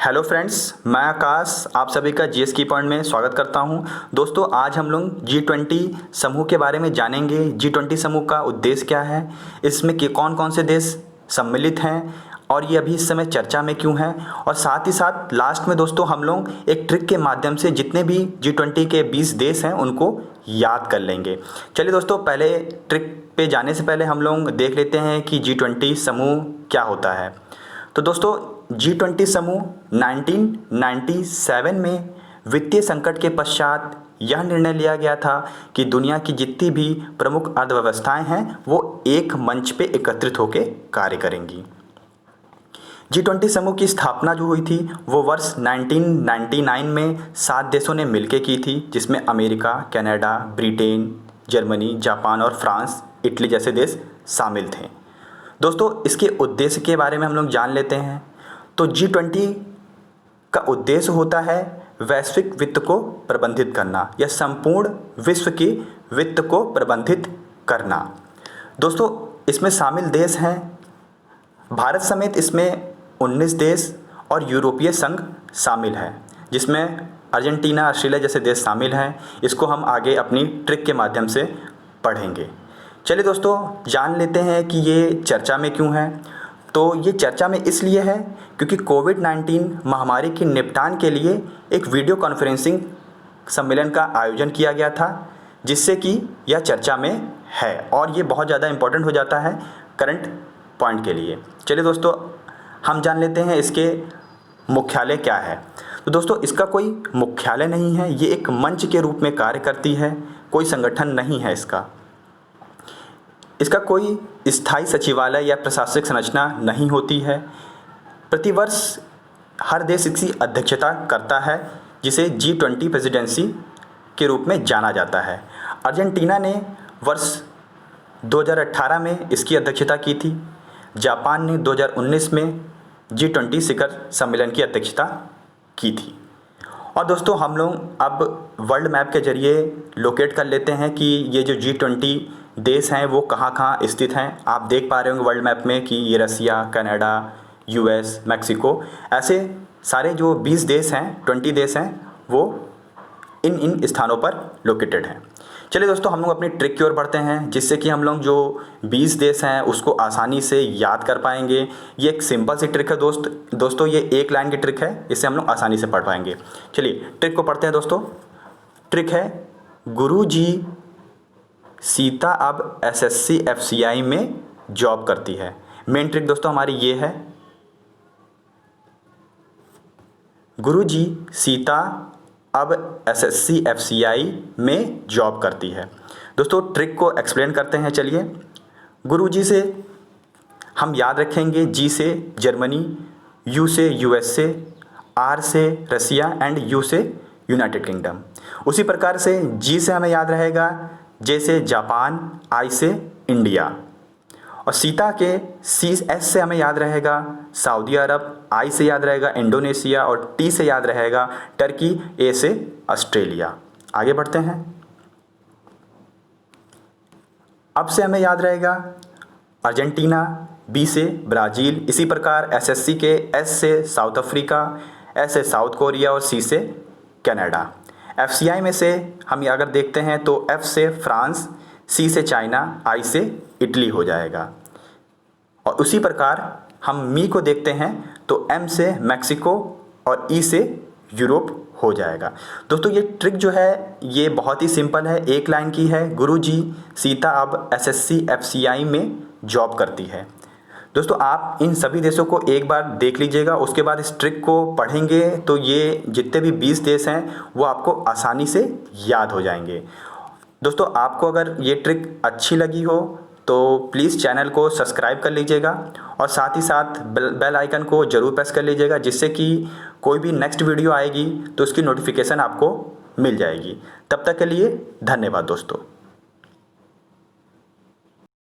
Hello friends, मैं आकाश आप सभी का जीएस की पॉइंट में स्वागत करता हूं। दोस्तों, आज हम लोग G20 समूह के बारे में जानेंगे। G20 समूह का उद्देश्य क्या है, इसमें कि कौन कौन से देश सम्मिलित हैं और ये अभी इस समय चर्चा में क्यों है, और साथ ही साथ लास्ट में दोस्तों हम लोग एक ट्रिक के माध्यम से जितने भी G20 के 20 देश हैं उनको याद कर लेंगे। चलिए दोस्तों, पहले ट्रिक पे जाने से पहले हम लोग देख लेते हैं कि G20 समूह क्या होता है। तो दोस्तों, G20 समूह 1997 में वित्तीय संकट के पश्चात यह निर्णय लिया गया था कि दुनिया की जितनी भी प्रमुख अर्थव्यवस्थाएं हैं वो एक मंच पे एकत्रित होकर कार्य करेंगी। G20 समूह की स्थापना जो हुई थी वो वर्ष 1999 में 7 देशों ने मिलकर की थी, जिसमें America, Canada, Britain, Germany, Japan और फ्रांस, इटली जैसे देश शामिल थे। दोस्तों, इसके उद्देश्य के बारे में हम लोग जान लेते हैं। तो G20 का उद्देश्य होता है वैश्विक वित्त को प्रबंधित करना या संपूर्ण विश्व की वित्त को प्रबंधित करना। दोस्तों, इसमें शामिल देश हैं भारत समेत इसमें 19 देश और यूरोपीय संघ शामिल है, जिसमें अर्जेंटीना, ऑस्ट्रेलिया जैसे देश शामिल हैं। इसको हम आगे अपनी ट्रिक के माध्यम से पढ़ेंगे। चलिए दोस्तों, जान लेते हैं कि ये चर्चा में क्यों है। तो ये चर्चा में इसलिए है क्योंकि कोविड-19 महामारी के निपटान के लिए एक वीडियो कॉन्फ्रेंसिंग सम्मेलन का आयोजन किया गया था, जिससे कि यह चर्चा में है और ये बहुत ज़्यादा इम्पोर्टेंट हो जाता है करंट पॉइंट के लिए। चलिए दोस्तों, हम जान लेते हैं इसके मुख्यालय क्या है। तो दोस्तों, इसका कोई मुख्यालय नहीं है, ये एक मंच के रूप में कार्य करती है, कोई संगठन नहीं है इसका कोई स्थायी सचिवालय या प्रशासनिक संरचना नहीं होती है। प्रतिवर्ष हर देश इसकी अध्यक्षता करता है, जिसे G20 प्रेसिडेंसी के रूप में जाना जाता है। अर्जेंटीना ने वर्ष 2018 में इसकी अध्यक्षता की थी। जापान ने 2019 में G20 शिखर सम्मेलन की अध्यक्षता की थी। और दोस्तों, हम लोग अब वर्ल्ड मैप के जरिए लोकेट कर लेते हैं कि ये जो G20 देश हैं वो कहाँ कहाँ स्थित हैं। आप देख पा रहे होंगे वर्ल्ड मैप में कि ये रसिया, कनाडा, यूएस, मैक्सिको, ऐसे सारे जो 20 देश हैं, 20 देश हैं, वो इन स्थानों पर लोकेटेड हैं। चलिए दोस्तों, हम लोग अपनी ट्रिक की ओर बढ़ते हैं, जिससे कि हम लोग जो 20 देश हैं उसको आसानी से याद कर पाएंगे। ये एक सिंपल सी ट्रिक है दोस्तों, ये एक लाइन की ट्रिक है, इससे हम लोग आसानी से पढ़ पाएंगे। चलिए ट्रिक को पढ़ते हैं दोस्तों। ट्रिक है, गुरुजी सीता अब एसएससी एफसीआई में जॉब करती है। मेन ट्रिक दोस्तों हमारी ये है, गुरुजी सीता अब एसएससी एफसीआई में जॉब करती है। दोस्तों, ट्रिक को एक्सप्लेन करते हैं। चलिए, गुरुजी से हम याद रखेंगे जी से जर्मनी, यू से यूएसए, आर से रसिया एंड यू से यूनाइटेड किंगडम। उसी प्रकार से जी से हमें याद रहेगा जे से जापान, आई से इंडिया, और सीता के सी एस से हमें याद रहेगा सऊदी अरब, आई से याद रहेगा इंडोनेशिया और टी से याद रहेगा टर्की, ए से ऑस्ट्रेलिया। आगे बढ़ते हैं। अब से हमें याद रहेगा अर्जेंटीना, बी से ब्राज़ील, इसी प्रकार एसएससी के एस से साउथ अफ्रीका, एस से साउथ कोरिया और सी से कनाडा। एफसीआई में से हम अगर देखते हैं तो एफ से फ्रांस, सी से चाइना, आई से इटली हो जाएगा। और उसी प्रकार हम मी को देखते हैं तो एम से मैक्सिको और ई से यूरोप हो जाएगा। दोस्तों, ये ट्रिक जो है ये बहुत ही सिंपल है, एक लाइन की है। गुरुजी सीता अब एसएससी एफसीआई में जॉब करती है। दोस्तों, आप इन सभी देशों को एक बार देख लीजिएगा, उसके बाद इस ट्रिक को पढ़ेंगे तो ये जितने भी 20 देश हैं वो आपको आसानी से याद हो जाएंगे। दोस्तों, आपको अगर ये ट्रिक अच्छी लगी हो तो प्लीज़ चैनल को सब्सक्राइब कर लीजिएगा और साथ ही साथ बेल आइकन को ज़रूर प्रेस कर लीजिएगा, जिससे कि कोई भी नेक्स्ट वीडियो आएगी तो उसकी नोटिफिकेशन आपको मिल जाएगी। तब तक के लिए धन्यवाद दोस्तों।